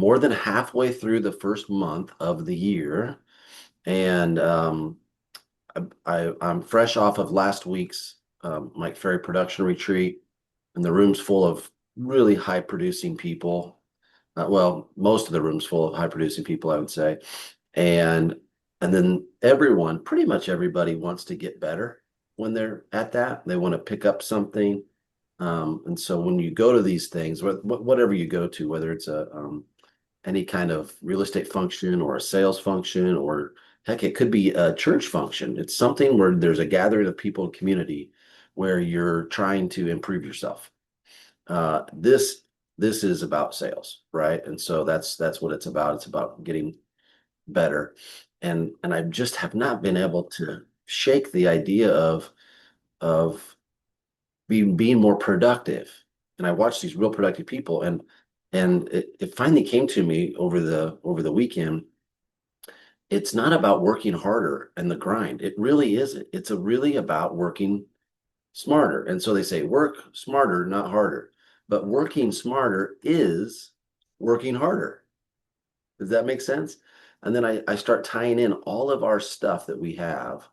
more than halfway through the first month of the year, and I'm fresh off of last week's Mike Ferry production retreat, and the room's full of really high producing people. Well, most of the room's full of high producing people, I would say, and and then everyone, pretty much everybody, wants to get better when they're at that. They want to pick up something, and so when you go to these things, whatever you go to, whether it's a any kind of real estate function or a sales function, or heck, it could be a church function. It's something where there's a gathering of people in community where you're trying to improve yourself. This is about sales, right? And so that's what it's about. It's about getting better. And I just have not been able to shake the idea of being more productive. And I watched these real productive people, and it finally came to me over the weekend. It's not about working harder and the grind. It really isn't. It's really about working smarter. And so they say work smarter, not harder. But working smarter is working harder. Does that make sense? And then I start tying in all of our stuff that we have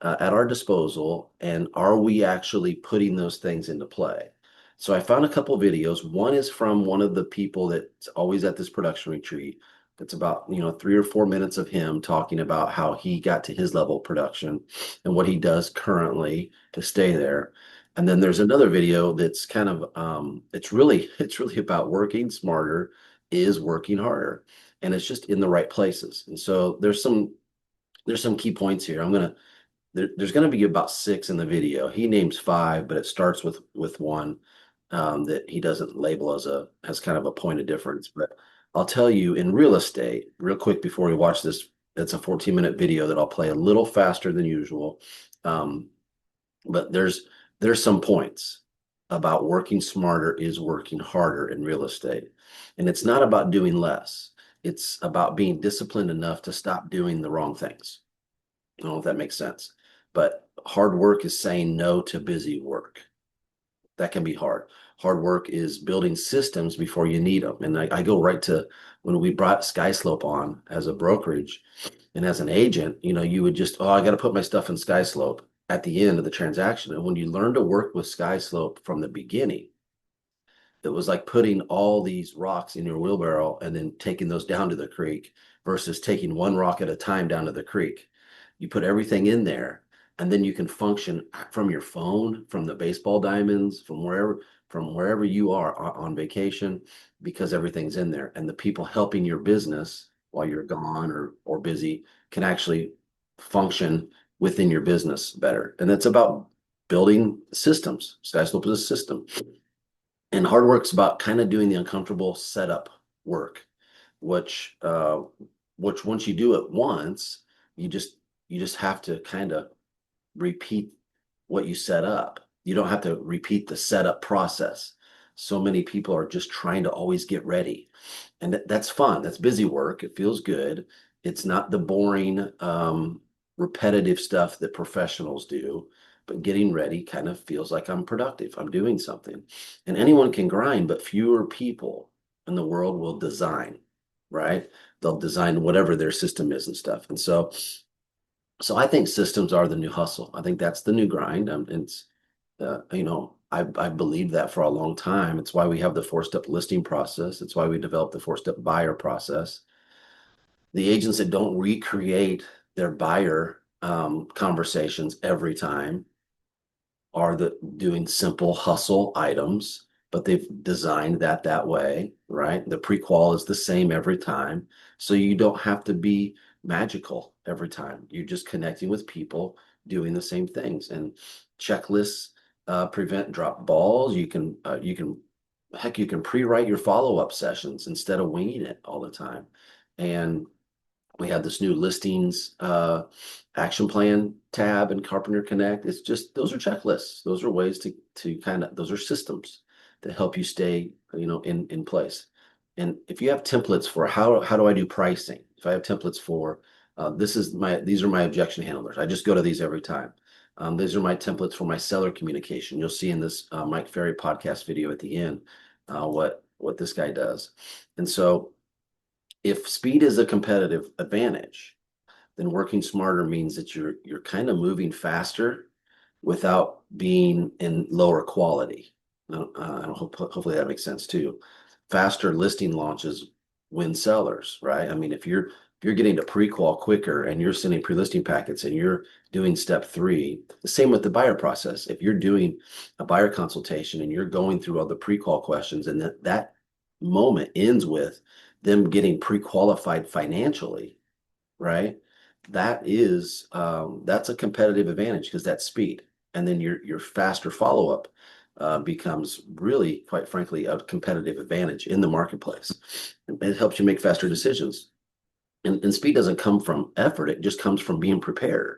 at our disposal, and are we actually putting those things into play? So I found a couple of videos. One is from one of the people that's always at this production retreat. It's about, 3 or 4 minutes of him talking about how he got to his level of production and what he does currently to stay there. And then there's another video that's kind of it's really about working smarter is working harder. And it's just in the right places. And so there's some key points here. There's going to be about six in the video. He names five, but it starts with one that he doesn't label as kind of a point of difference. But I'll tell you, in real estate, real quick before we watch this, it's a 14-minute video that I'll play a little faster than usual. Um, but there's some points about working smarter is working harder in real estate. And it's not about doing less. It's about being disciplined enough to stop doing the wrong things. I don't know if that makes sense. But hard work is saying no to busy work. That can be hard. Hard work is building systems before you need them. And I go right to when we brought SkySlope on as a brokerage and as an agent, you would just, oh, I got to put my stuff in SkySlope at the end of the transaction. And when you learn to work with SkySlope from the beginning, it was like putting all these rocks in your wheelbarrow and then taking those down to the creek versus taking one rock at a time down to the creek. You put everything in there, and then you can function from your phone, from the baseball diamonds, from wherever you are on vacation, because everything's in there. And the people helping your business while you're gone or busy can actually function within your business better. And it's about building systems. SkySlope is a system. And hard work's about kind of doing the uncomfortable setup work, which which once you do it once, you just you just have to kind of repeat what you set up. You don't have to repeat the setup process. So many people are just trying to always get ready. And that's fun. That's busy work. It feels good. It's not the boring, repetitive stuff that professionals do, but getting ready kind of feels like I'm productive. I'm doing something. And anyone can grind, but fewer people in the world will design, right? They'll design whatever their system is and stuff. And so I think systems are the new hustle. I think that's the new grind. I've believed that for a long time. It's why we have the four-step listing process. It's why we developed the four-step buyer process. The agents that don't recreate their buyer conversations every time are doing simple hustle items, but they've designed that way, right? The pre-qual is the same every time. So you don't have to be magical every time. You're just connecting with people doing the same things. And checklists prevent drop balls. You can pre-write your follow-up sessions instead of winging it all the time. And we have this new listings action plan tab in Carpenter Connect. It's just those are checklists. Those are ways to kind of those are systems that help you stay in place. And if you have templates for how do I do pricing? If I have templates for these are my objection handlers. I just go to these every time. These are my templates for my seller communication. You'll see in this Mike Ferry podcast video at the end what this guy does. And so If speed is a competitive advantage, then working smarter means that you're kind of moving faster without being in lower quality. Hopefully that makes sense too. Faster listing launches win sellers, right? I mean, if you're getting to pre-qual quicker and you're sending pre-listing packets and you're doing step three, the same with the buyer process. If you're doing a buyer consultation and you're going through all the pre-qual questions and that moment ends with them getting pre-qualified financially, right? That's a competitive advantage because that's speed. And then your faster follow-up becomes really, quite frankly, a competitive advantage in the marketplace. It helps you make faster decisions. And speed doesn't come from effort, it just comes from being prepared.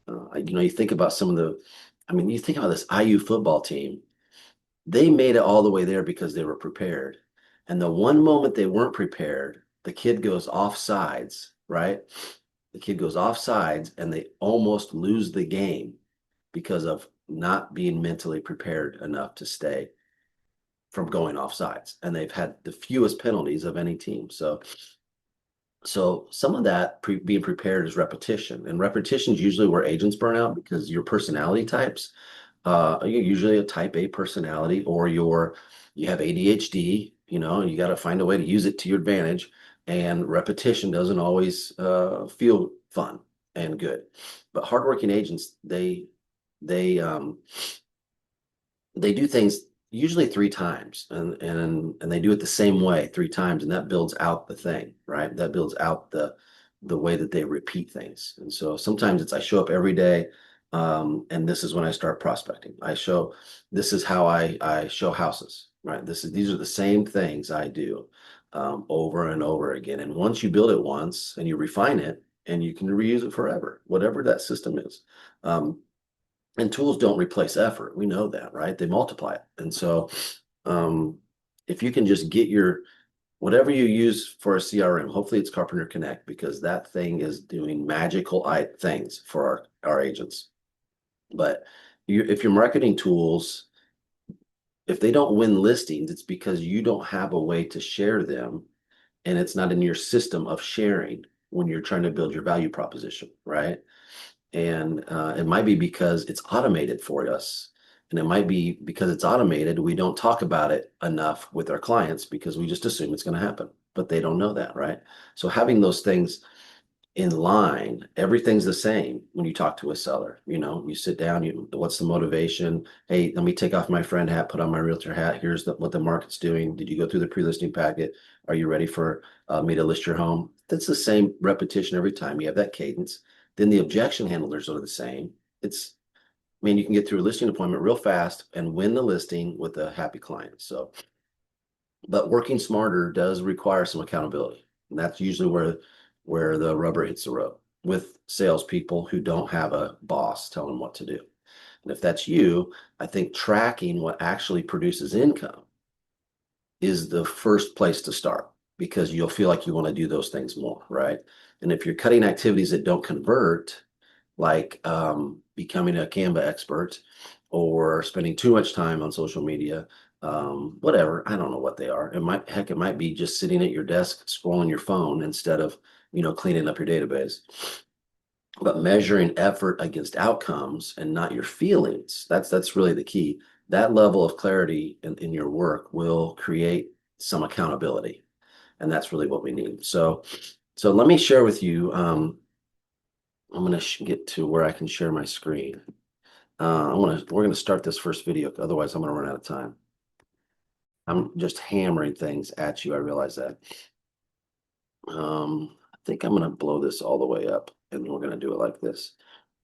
You think about you think about this IU football team. They made it all the way there because they were prepared. And the one moment they weren't prepared, the kid goes off sides, right? The kid goes off sides and they almost lose the game because of not being mentally prepared enough to stay from going off sides. And they've had the fewest penalties of any team. So some of that being prepared is repetition, and repetition is usually where agents burn out because your personality types, you're usually a type A personality, or you have ADHD, and you got to find a way to use it to your advantage. And repetition doesn't always feel fun and good. But hardworking agents, they they do things usually three times, and they do it the same way three times, and that builds out the thing, right? That builds out the way that they repeat things. And so sometimes it's I show up every day, and this is when I start prospecting. This is how I show houses, right? These are the same things I do over and over again. And once you build it once and you refine it, and you can reuse it forever, whatever that system is. And tools don't replace effort. We know that, right? They multiply it. And so um, if you can just get whatever you use for a CRM, hopefully it's Carpenter Connect, because that thing is doing magical things for our agents. But if your marketing tools, if they don't win listings, it's because you don't have a way to share them, and it's not in your system of sharing when you're trying to build your value proposition, right? And it might be because it's automated for us. And it might be because it's automated, we don't talk about it enough with our clients because we just assume it's going to happen, but they don't know that, right? So having those things in line, everything's the same when you talk to a seller. You sit down, what's the motivation? Hey, let me take off my friend hat, put on my realtor hat. Here's what the market's doing. Did you go through the pre-listing packet? Are you ready for me to list your home? That's the same repetition every time. You have that cadence. Then the objection handlers are the same. You can get through a listing appointment real fast and win the listing with a happy client. But working smarter does require some accountability. And that's usually where the rubber hits the road with salespeople who don't have a boss telling them what to do. And if that's you, I think tracking what actually produces income is the first place to start, because you'll feel like you want to do those things more, right? And if you're cutting activities that don't convert, like becoming a Canva expert or spending too much time on social media, whatever, I don't know what they are. It might be just sitting at your desk scrolling your phone instead of, cleaning up your database. But measuring effort against outcomes and not your feelings, that's really the key. That level of clarity in your work will create some accountability. And that's really what we need. So let me share with you. I'm going to get to where I can share my screen. We're going to start this first video. Otherwise, I'm going to run out of time. I'm just hammering things at you. I realize that. I think I'm going to blow this all the way up, and we're going to do it like this.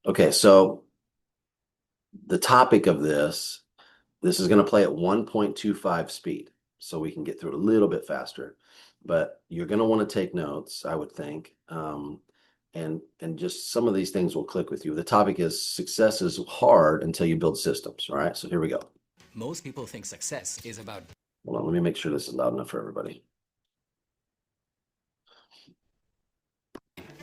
Okay, so the topic of this is going to play at 1.25 speed, so we can get through it a little bit faster. But you're going to want to take notes, I would think. And just some of these things will click with you. The topic is success is hard until you build systems. All right, so here we go. Most people think success is about... Hold on, let me make sure this is loud enough for everybody.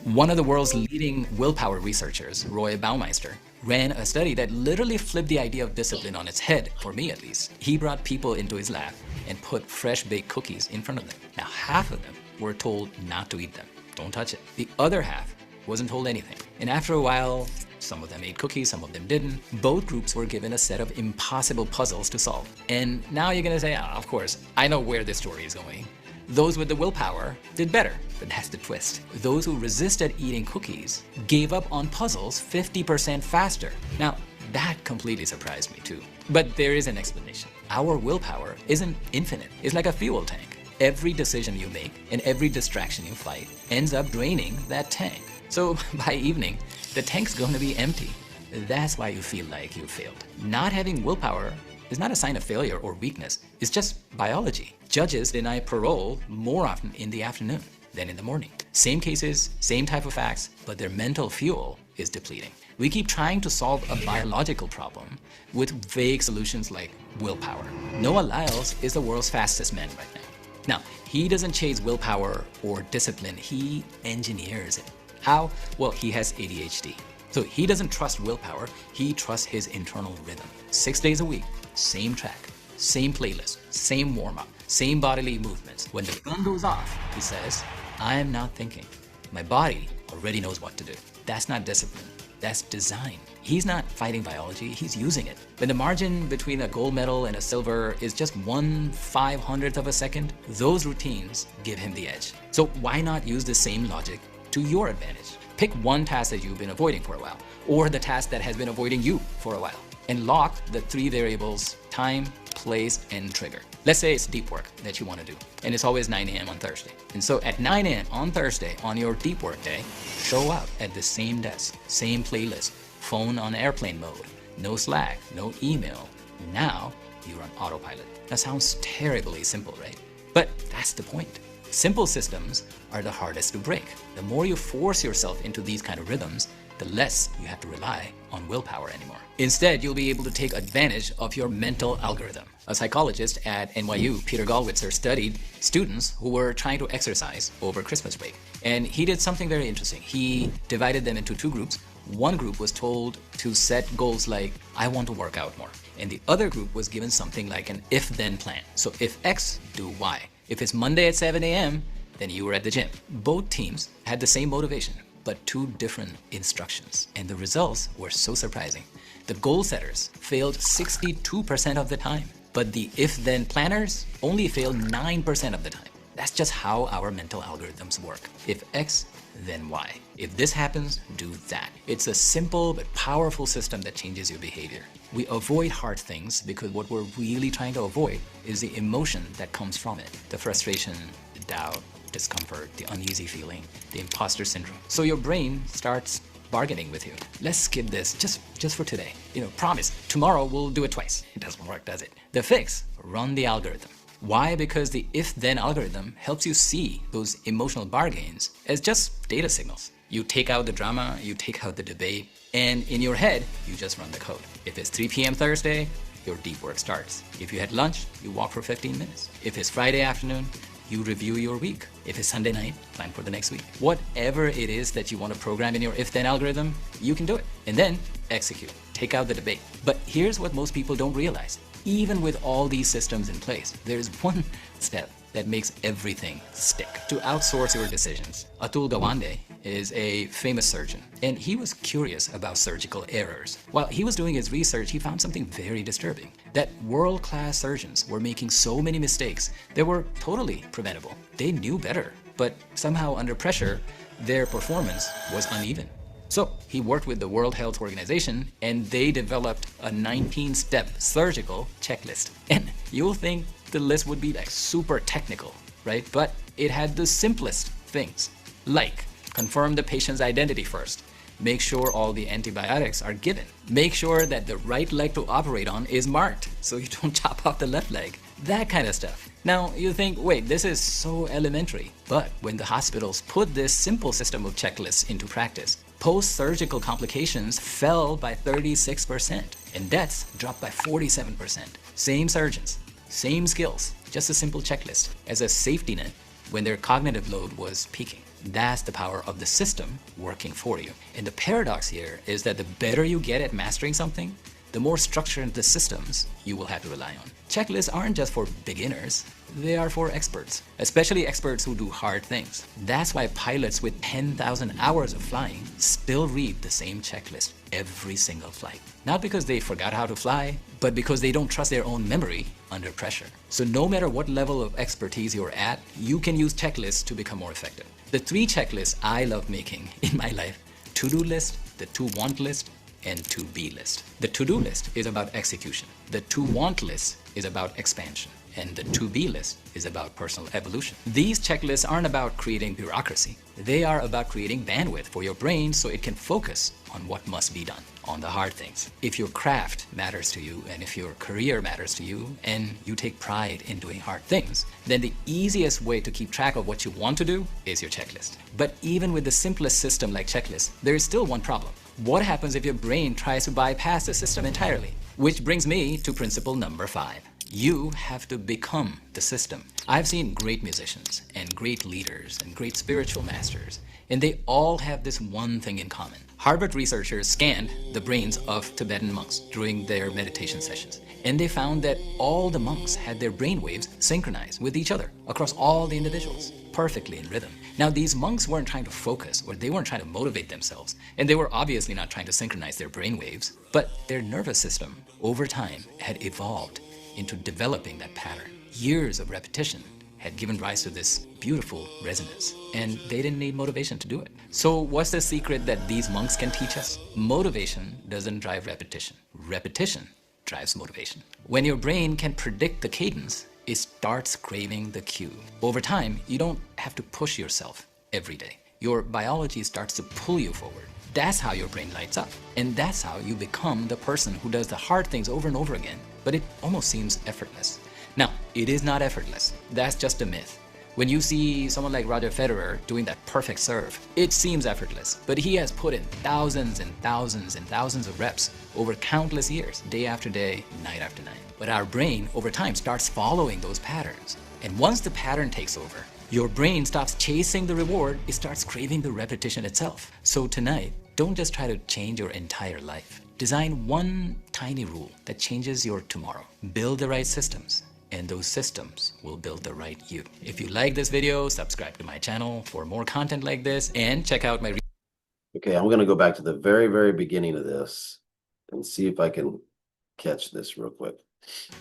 One of the world's leading willpower researchers, Roy Baumeister, ran a study that literally flipped the idea of discipline on its head, for me at least. He brought people into his lab and put fresh baked cookies in front of them. Now, half of them were told not to eat them. Don't touch it. The other half wasn't told anything. And after a while, some of them ate cookies, some of them didn't. Both groups were given a set of impossible puzzles to solve. And now you're gonna say, of course, I know where this story is going. Those with the willpower did better, but that's the twist. Those who resisted eating cookies gave up on puzzles 50% faster. Now, that completely surprised me too. But there is an explanation. Our willpower isn't infinite. It's like a fuel tank. Every decision you make and every distraction you fight ends up draining that tank. So by evening, the tank's going to be empty. That's why you feel like you failed. Not having willpower is not a sign of failure or weakness. It's just biology. Judges deny parole more often in the afternoon than in the morning. Same cases, same type of facts, but their mental fuel is depleting. We keep trying to solve a biological problem with vague solutions like willpower. Noah Lyles is the world's fastest man right now. Now, he doesn't chase willpower or discipline, he engineers it. How? Well, he has ADHD. So he doesn't trust willpower, he trusts his internal rhythm. 6 days a week, same track, same playlist, same warm-up, same bodily movements. When the gun goes off, he says, I am not thinking. My body already knows what to do. That's not discipline, that's design. He's not fighting biology, he's using it. When the margin between a gold medal and a silver is just 1/500th of a second, those routines give him the edge. So why not use the same logic to your advantage? Pick one task that you've been avoiding for a while, or the task that has been avoiding you for a while, and lock the 3 variables: time, place, and trigger. Let's say it's deep work that you want to do, and it's always 9 a.m. on Thursday. And so at 9 a.m. on Thursday, on your deep work day, show up at the same desk, same playlist, phone on airplane mode, no Slack, no email. Now you're on autopilot. That sounds terribly simple, right? But that's the point. Simple systems are the hardest to break. The more you force yourself into these kind of rhythms, the less you have to rely on willpower anymore. Instead, you'll be able to take advantage of your mental algorithm. A psychologist at NYU, Peter Gollwitzer, studied students who were trying to exercise over Christmas break. And he did something very interesting. He divided them into 2 groups. One group was told to set goals like, I want to work out more. And the other group was given something like an if-then plan. So if X, do Y. If it's Monday at 7 a.m., then you were at the gym. Both teams had the same motivation, but 2 different instructions. And the results were so surprising. The goal setters failed 62% of the time, but the if-then planners only failed 9% of the time. That's just how our mental algorithms work. If X, then Y. If this happens, do that. It's a simple but powerful system that changes your behavior. We avoid hard things because what we're really trying to avoid is the emotion that comes from it. The frustration, the doubt, discomfort, the uneasy feeling, the imposter syndrome. So your brain starts bargaining with you. Let's skip this just for today. Promise, tomorrow we'll do it twice. It doesn't work, does it? The fix, run the algorithm. Why? Because the if-then algorithm helps you see those emotional bargains as just data signals. You take out the drama, you take out the debate, and in your head, you just run the code. If it's 3 p.m. Thursday, your deep work starts. If you had lunch, you walk for 15 minutes. If it's Friday afternoon, you review your week. If it's Sunday night, plan for the next week. Whatever it is that you want to program in your if-then algorithm, you can do it. And then execute. Take out the debate. But here's what most people don't realize. Even with all these systems in place, there's one step that makes everything stick. To outsource your decisions. Atul Gawande is a famous surgeon, and he was curious about surgical errors. While he was doing his research, he found something very disturbing. That world-class surgeons were making so many mistakes that were totally preventable. They knew better, but somehow under pressure, their performance was uneven. So he worked with the World Health Organization, and they developed a 19-step surgical checklist. And you'll think the list would be like super technical, right? But it had the simplest things, like confirm the patient's identity first, make sure all the antibiotics are given, make sure that the right leg to operate on is marked so you don't chop off the left leg, that kind of stuff. Now you think, wait, this is so elementary. But when the hospitals put this simple system of checklists into practice, post-surgical complications fell by 36% and deaths dropped by 47%. Same surgeons, same skills, just a simple checklist as a safety net when their cognitive load was peaking. That's the power of the system working for you. And the paradox here is that the better you get at mastering something, the more structured the systems you will have to rely on. Checklists aren't just for beginners, They are for experts, especially experts who do hard things. That's why pilots with 10,000 hours of flying still read the same checklist every single flight. Not because they forgot how to fly, but because they don't trust their own memory under pressure. So no matter what level of expertise you're at, you can use checklists to become more effective. The 3 checklists I love making in my life: to-do list, the to-want list, and to-be list. The to-do list is about execution. The to-want list is about expansion. And the to-be list is about personal evolution. These checklists aren't about creating bureaucracy. They are about creating bandwidth for your brain so it can focus on what must be done, on the hard things. If your craft matters to you, and if your career matters to you, and you take pride in doing hard things, then the easiest way to keep track of what you want to do is your checklist. But even with the simplest system like checklist, there is still one problem. What happens if your brain tries to bypass the system entirely? Which brings me to principle number 5. You have to become the system. I've seen great musicians and great leaders and great spiritual masters, and they all have this one thing in common. Harvard researchers scanned the brains of Tibetan monks during their meditation sessions, and they found that all the monks had their brain waves synchronized with each other across all the individuals, perfectly in rhythm. Now, these monks weren't trying to focus, or they weren't trying to motivate themselves, and they were obviously not trying to synchronize their brain waves, but their nervous system over time had evolved into developing that pattern. Years of repetition had given rise to this beautiful resonance, and they didn't need motivation to do it. So what's the secret that these monks can teach us? Motivation doesn't drive repetition. Repetition drives motivation. When your brain can predict the cadence, it starts craving the cue. Over time, you don't have to push yourself every day. Your biology starts to pull you forward. That's how your brain lights up. And that's how you become the person who does the hard things over and over again, but it almost seems effortless. Now, it is not effortless. That's just a myth. When you see someone like Roger Federer doing that perfect serve, it seems effortless, but he has put in thousands and thousands and thousands of reps over countless years, day after day, night after night. But our brain, over time, starts following those patterns. And once the pattern takes over, your brain stops chasing the reward, it starts craving the repetition itself. So tonight, don't just try to change your entire life. Design one tiny rule that changes your tomorrow. Build the right systems, and those systems will build the right you. If you like this video, subscribe to my channel for more content like this, and check out my... Okay, I'm going to go back to the very, very beginning of this and see if I can catch this real quick.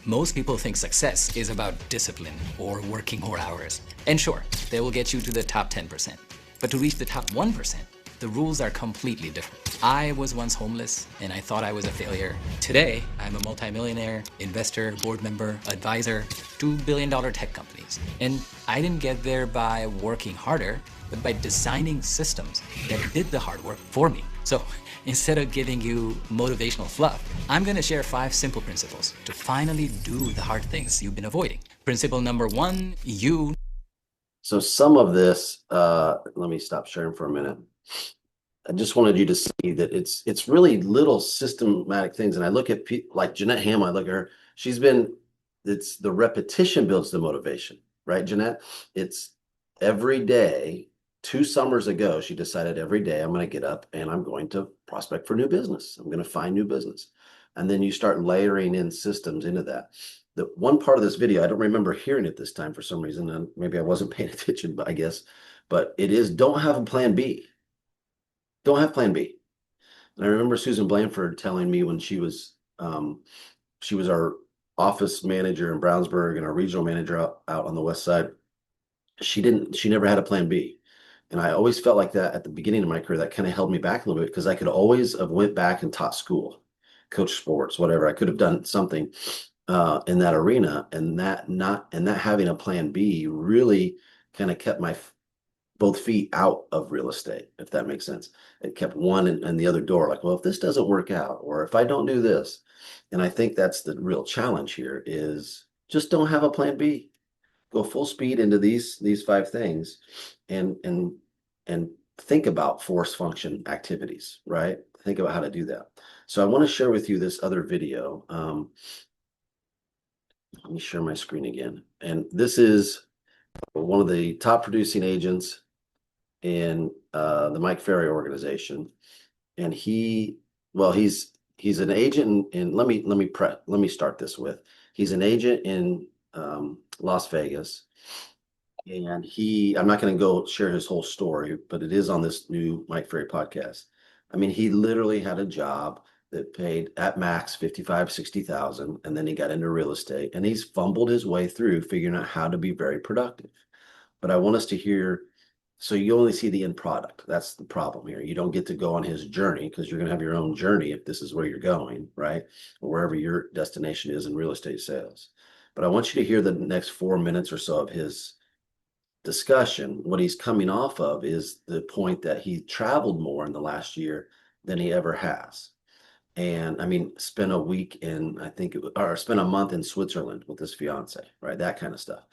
Most people think success is about discipline or working more hours. And sure, they will get you to the top 10%. But to reach the top 1%, the rules are completely different. I was once homeless and I thought I was a failure. Today, I'm a multimillionaire, investor, board member, advisor, $2 billion tech companies. And I didn't get there by working harder, but by designing systems that did the hard work for me. So instead of giving you motivational fluff, I'm gonna share 5 simple principles to finally do the hard things you've been avoiding. Principle number 1, So some of this, let me stop sharing for a minute. I just wanted you to see that it's really little systematic things. And I look at people like Jeanette Ham, I look at her, it's the repetition builds the motivation, right, Jeanette? It's every day. 2 summers ago, she decided every day I'm going to get up and I'm going to prospect for new business. I'm going to find new business. And then you start layering in systems into that. The one part of this video, I don't remember hearing it this time for some reason, and maybe I wasn't paying attention, but I guess, but it is don't have a plan B. Don't have plan B. And I remember Susan Blanford telling me when she was our office manager in Brownsburg and our regional manager out on the west side. She never had a plan B. And I always felt like that at the beginning of my career, that kind of held me back a little bit because I could always have went back and taught school, coached sports, whatever. I could have done something in that arena, and that having a plan B really kind of kept my both feet out of real estate, if that makes sense. It kept one and the other door, like, well, if this doesn't work out, or if I don't do this. And I think that's the real challenge here is just don't have a plan B. Go full speed into these 5 things and think about force function activities, right? Think about how to do that. So I want to share with you this other video. Let me share my screen again. And this is one of the top producing agents in the Mike Ferry organization. And he's an agent let me start this with, he's an agent in Las Vegas. And I'm not going to go share his whole story, but it is on this new Mike Ferry podcast. I mean, he literally had a job that paid at max 55, 60,000, and then he got into real estate and he's fumbled his way through figuring out how to be very productive. But I want us to hear, so you only see the end product. That's the problem here. You don't get to go on his journey because you're going to have your own journey if this is where you're going, right? Or wherever your destination is in real estate sales. But I want you to hear the next 4 minutes or so of his discussion. What he's coming off of is the point that he traveled more in the last year than he ever has. And I mean, spent a week in, I think, or spent a month in Switzerland with his fiance, right? That kind of stuff.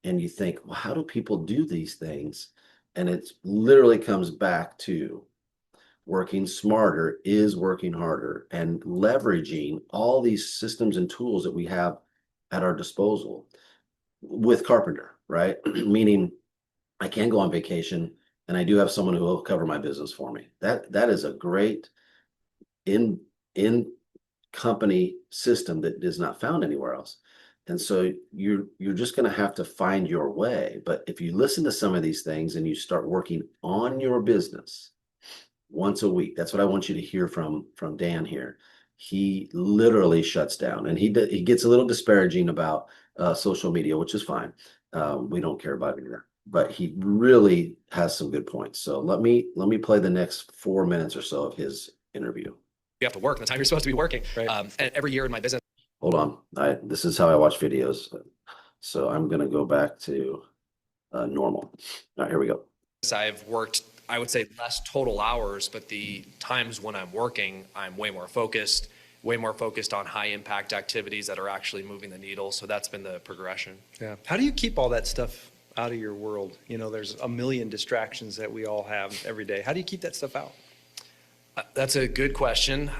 And you think, well, how do people do these things? And it literally comes back to working smarter is working harder and leveraging all these systems and tools that we have at our disposal with Carpenter, right? Meaning I can go on vacation and I do have someone who will cover my business for me. That is a great in company system that is not found anywhere else. And so you're just going to have to find your way. But if you listen to some of these things and you start working on your business once a week, that's what I want you to hear from Dan here. He literally shuts down, and he gets a little disparaging about social media, which is fine. We don't care about it here, but he really has some good points. So let me play the next 4 minutes or so of his interview. You have to work the time you're supposed to be working. Right. And every year in my business, Hold on. This is how I watch videos. So I'm going to go back to normal. All right, here we go. I've worked, I would say, less total hours, but the times when I'm working, I'm way more focused on high impact activities that are actually moving the needle. So that's been the progression. Yeah. How do you keep all that stuff out of your world? You know, there's a million distractions that we all have every day. How do you keep that stuff out? That's a good question.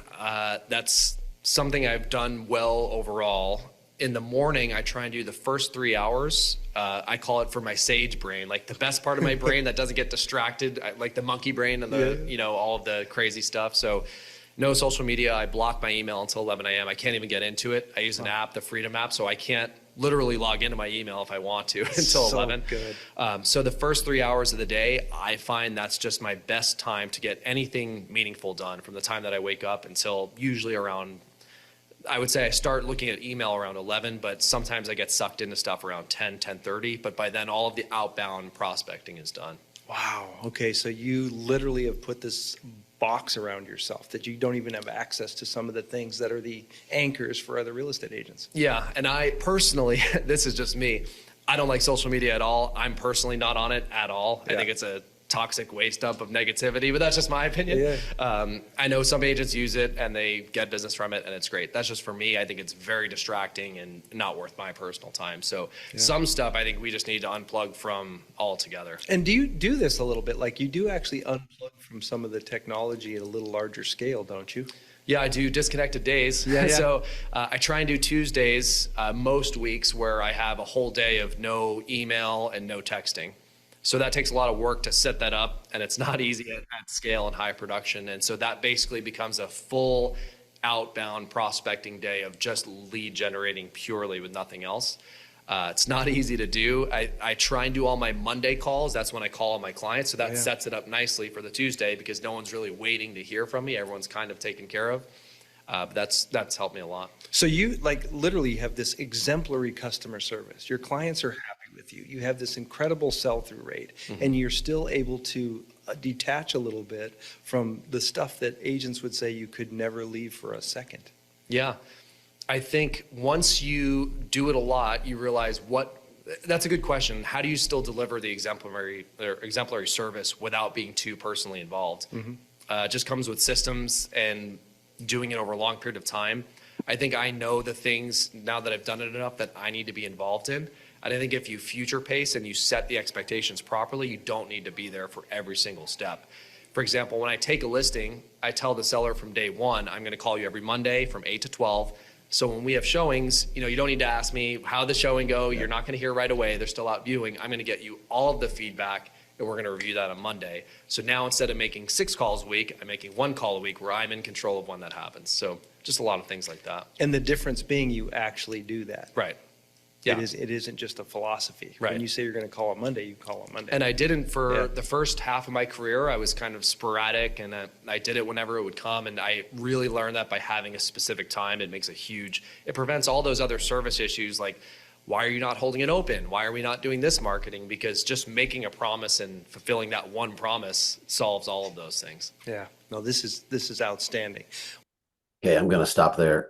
That's something I've done well overall. In the morning, I try and do the first 3 hours. I call it for my sage brain, like the best part of my brain that doesn't get distracted, like the monkey brain and all of the crazy stuff. So no social media. I block my email until 11 a.m. I can't even get into it. I use an app, the Freedom app, so I can't literally log into my email if I want to until 11. Good. So the first 3 hours of the day, I find that's just my best time to get anything meaningful done from the time that I wake up until usually around, I would say I start looking at email around 11, but sometimes I get sucked into stuff around 10, 10:30. But by then, all of the outbound prospecting is done. Wow. Okay. So you literally have put this box around yourself that you don't even have access to some of the things that are the anchors for other real estate agents. Yeah. And I personally, this is just me, I don't like social media at all. I'm personally not on it at all. Yeah. I think it's a toxic waste dump of negativity, but that's just my opinion. Yeah. I know some agents use it and they get business from it and it's great. That's just for me. I think it's very distracting and not worth my personal time. So some stuff I think we just need to unplug from altogether. And do you do this a little bit? Like you do actually unplug from some of the technology at a little larger scale, don't you? Yeah, I do disconnected days. Yeah. So I try and do Tuesdays most weeks where I have a whole day of no email and no texting. So that takes a lot of work to set that up, and it's not easy at scale and high production. And so that basically becomes a full outbound prospecting day of just lead generating purely with nothing else. It's not easy to do. I try and do all my Monday calls. That's when I call all my clients. So that sets it up nicely for the Tuesday because no one's really waiting to hear from me. Everyone's kind of taken care of. But that's helped me a lot. So you like literally have this exemplary customer service. Your clients are happy with you. You have this incredible sell-through rate, and you're still able to detach a little bit from the stuff that agents would say you could never leave for a second. Yeah. I think once you do it a lot, you realize that's a good question. How do you still deliver the exemplary service without being too personally involved? It just comes with systems and doing it over a long period of time. I think I know the things now that I've done it enough that I need to be involved in. And I think if you future pace and you set the expectations properly, you don't need to be there for every single step. For example, when I take a listing, I tell the seller from day one, I'm going to call you every Monday from 8 to 12. So when we have showings, you don't need to ask me how the showing go. You're not going to hear right away. They're still out viewing. I'm going to get you all of the feedback, and we're going to review that on Monday. So now instead of making 6 calls a week, I'm making 1 call a week where I'm in control of when that happens. So just a lot of things like that. And the difference being you actually do that. Right. Yeah. It isn't just a philosophy. Right. When you say you're going to call it Monday, you call it Monday. And I didn't for Yeah. the first half of my career. I was kind of sporadic, and I did it whenever it would come. And I really learned that by having a specific time, it makes a huge. It prevents all those other service issues like, why are you not holding it open? Why are we not doing this marketing? Because just making a promise and fulfilling that one promise solves all of those things. Yeah. No, this is outstanding. Okay, I'm going to stop there.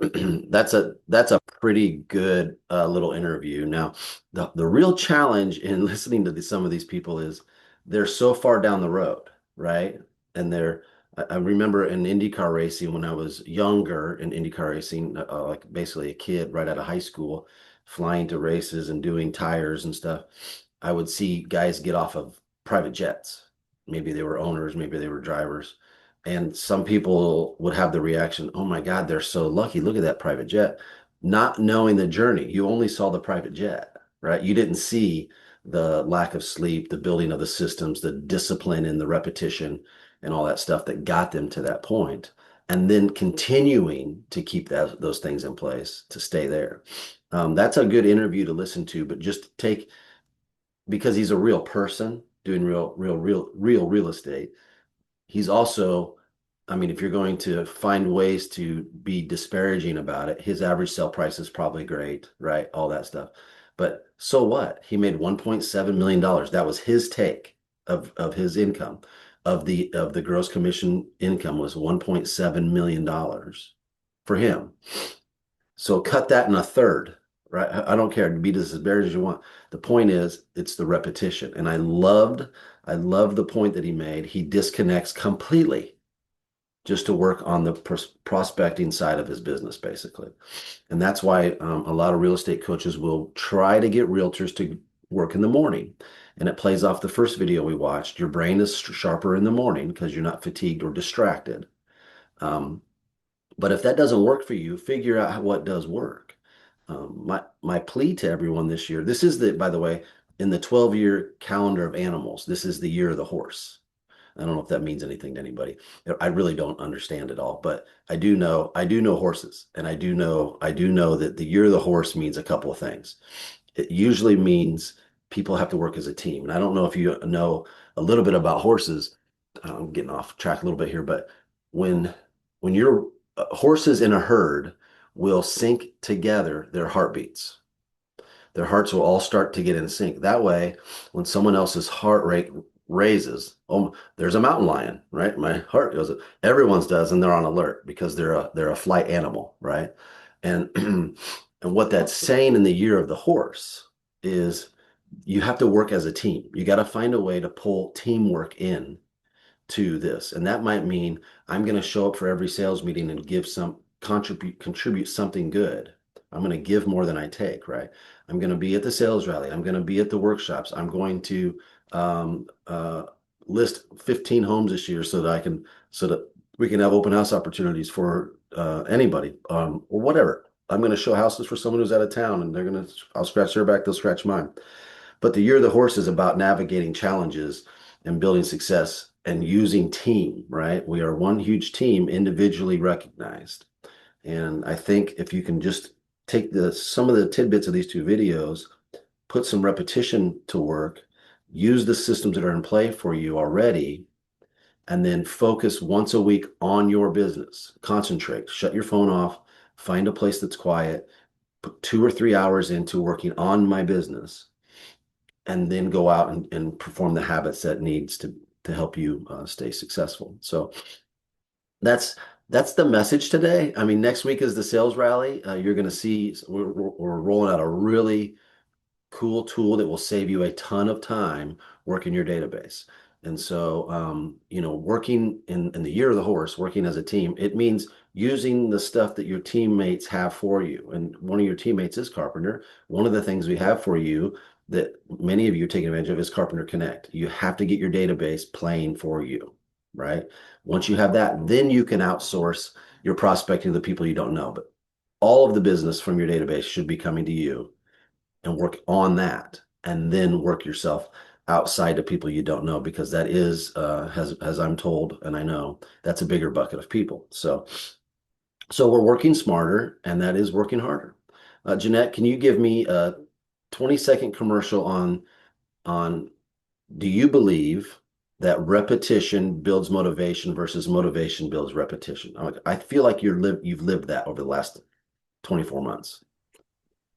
That's a pretty good little interview. Now, the real challenge in listening to some of these people is they're so far down the road, right? And I remember in IndyCar racing when I was younger in IndyCar racing, like basically a kid right out of high school, flying to races and doing tires and stuff. I would see guys get off of private jets. Maybe they were owners, maybe they were drivers, and some people would have the reaction, oh my God, they're so lucky. Look at that private jet. Not knowing the journey. You only saw the private jet, right? You didn't see the lack of sleep, the building of the systems, the discipline and the repetition and all that stuff that got them to that point. And then continuing to keep those things in place to stay there. That's a good interview to listen to, but just take, because he's a real person doing real estate. He's also, I mean, if you're going to find ways to be disparaging about it, his average sale price is probably great, right? All that stuff. But so what? He made $1.7 million. That was his take of his income. Of the gross commission income was $1.7 million for him. So cut that in a third, right? I don't care. Be as disparaging as you want. The point is, it's the repetition. And I loved the point that he made. He disconnects completely just to work on the prospecting side of his business, basically. And that's why a lot of real estate coaches will try to get realtors to work in the morning. And it plays off the first video we watched. Your brain is sharper in the morning because you're not fatigued or distracted. Um, but if that doesn't work for you, figure out what does work. My plea to everyone this year, this is by the way, in the 12-year calendar of animals, this is the year of the horse. I don't know if that means anything to anybody. I really don't understand it all, but I do know horses, and I do know that the year of the horse means a couple of things. It usually means people have to work as a team. And I don't know if you know a little bit about horses. I'm getting off track a little bit here, but when you're horses in a herd will sync together their heartbeats. Their hearts will all start to get in sync. That way, when someone else's heart rate raises, oh, there's a mountain lion, right? My heart goes, everyone's does, and they're on alert because they're a flight animal, right? And and what that's saying in the year of the horse is you have to work as a team. You got to find a way to pull teamwork in to this. And that might mean I'm going to show up for every sales meeting and give some contribute something good. I'm going to give more than I take, right? I'm going to be at the sales rally. I'm going to be at the workshops. I'm going to um, uh, list 15 homes this year so that we can have open house opportunities for anybody or whatever. I'm going to show houses for someone who's out of town, and I'll scratch their back, they'll scratch mine. But the year of the horse is about navigating challenges and building success and using team, right? We are one huge team, individually recognized. And I think if you can just take some of the tidbits of these two videos, put some repetition to work, use the systems that are in play for you already, and then focus once a week on your business. Concentrate, shut your phone off, find a place that's quiet, put 2 or 3 hours into working on my business, and then go out and perform the habits that needs to help you stay successful. So that's that's the message today. I mean, next week is the sales rally. You're going to see we're rolling out a really cool tool that will save you a ton of time working your database. And so, working in the year of the horse, working as a team, it means using the stuff that your teammates have for you. And one of your teammates is Carpenter. One of the things we have for you that many of you are taking advantage of is Carpenter Connect. You have to get your database playing for you, right? Once you have that, then you can outsource your prospecting to the people you don't know. But all of the business from your database should be coming to you, and work on that, and then work yourself outside of people you don't know, because that is as I'm told and I know, that's a bigger bucket of people. So we're working smarter, and that is working harder. Jeanette, can you give me 20-second commercial on do you believe that repetition builds motivation versus motivation builds repetition? I feel like you've lived that over the last 24 months.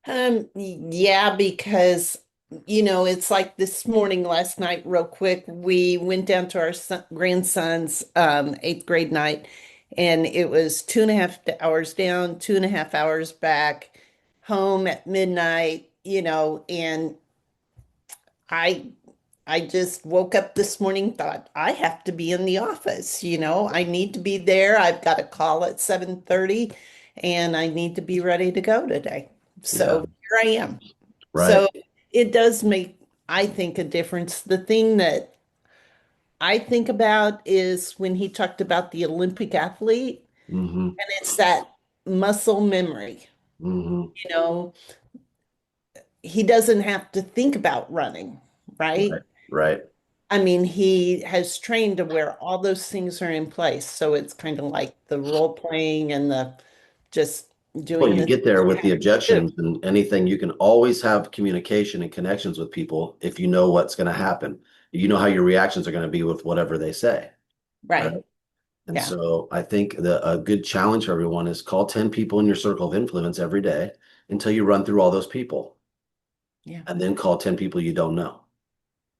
Yeah, because it's like this morning, last night, real quick, we went down to our grandson's eighth grade night, and it was 2.5 hours down, 2.5 hours back, home at midnight, and I I just woke up this morning, thought I have to be in the office, I need to be there. I've got a call at 7:30 and I need to be ready to go today. Yeah, So here I am. right. So it does make, I think, a difference. The thing that I think about is when he talked about the Olympic athlete, Hmm. and it's that muscle memory. Hmm. You know, he doesn't have to think about running, Right. right? Right. I mean, he has trained to where all those things are in place. So it's kind of like the role playing and the just Well, doing you the get there things you with the have to do. objections and anything. You can always have communication and connections with people if you know what's going to happen. You know how your reactions are going to be with whatever they say, right? Right. And Yeah. so I think a good challenge for everyone is call 10 people in your circle of influence every day until you run through all those people, Yeah. and then call 10 people you don't know,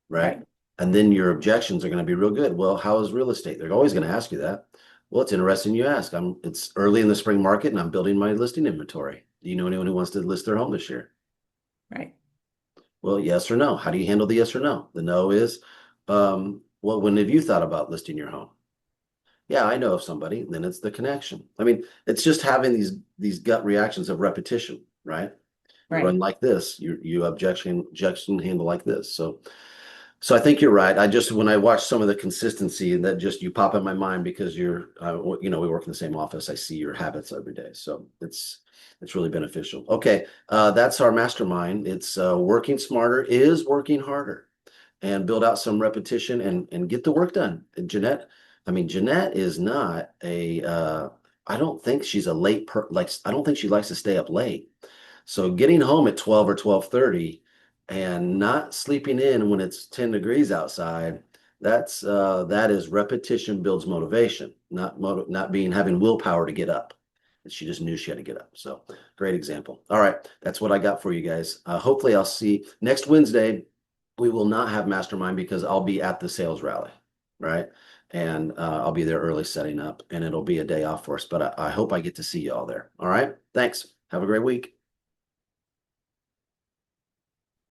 right? Right. And then your objections are going to be real good. Well, how is real estate? They're always going to ask you that. Well, it's interesting you ask. It's early in the spring market and I'm building my listing inventory. Do you know anyone who wants to list their home this year? Right. Well, yes or no. How do you handle the yes or no? The no is, well, when have you thought about listing your home? Yeah, I know of somebody. Then it's the connection. I mean, it's just having these gut reactions of repetition, right? You run Right. like this, you objection handle like this. So I think you're right. I just when I watch some of the consistency and that just you pop in my mind because we work in the same office. I see your habits every day, so it's really beneficial. Okay, that's our mastermind. It's working smarter is working harder, and build out some repetition and get the work done. And Jeanette, I mean Jeanette is not a. I don't think she's a late like I don't think she likes to stay up late. So getting home at 12 or 12:30 and not sleeping in when it's 10 degrees outside, that is repetition builds motivation, not being having willpower to get up. She just knew she had to get up. So great example. All right, that's what I got for you guys. Hopefully I'll see next Wednesday. We will not have mastermind because I'll be at the sales rally, right? And I'll be there early setting up, and it'll be a day off for us. But I hope I get to see you all there. All right, thanks. Have a great week.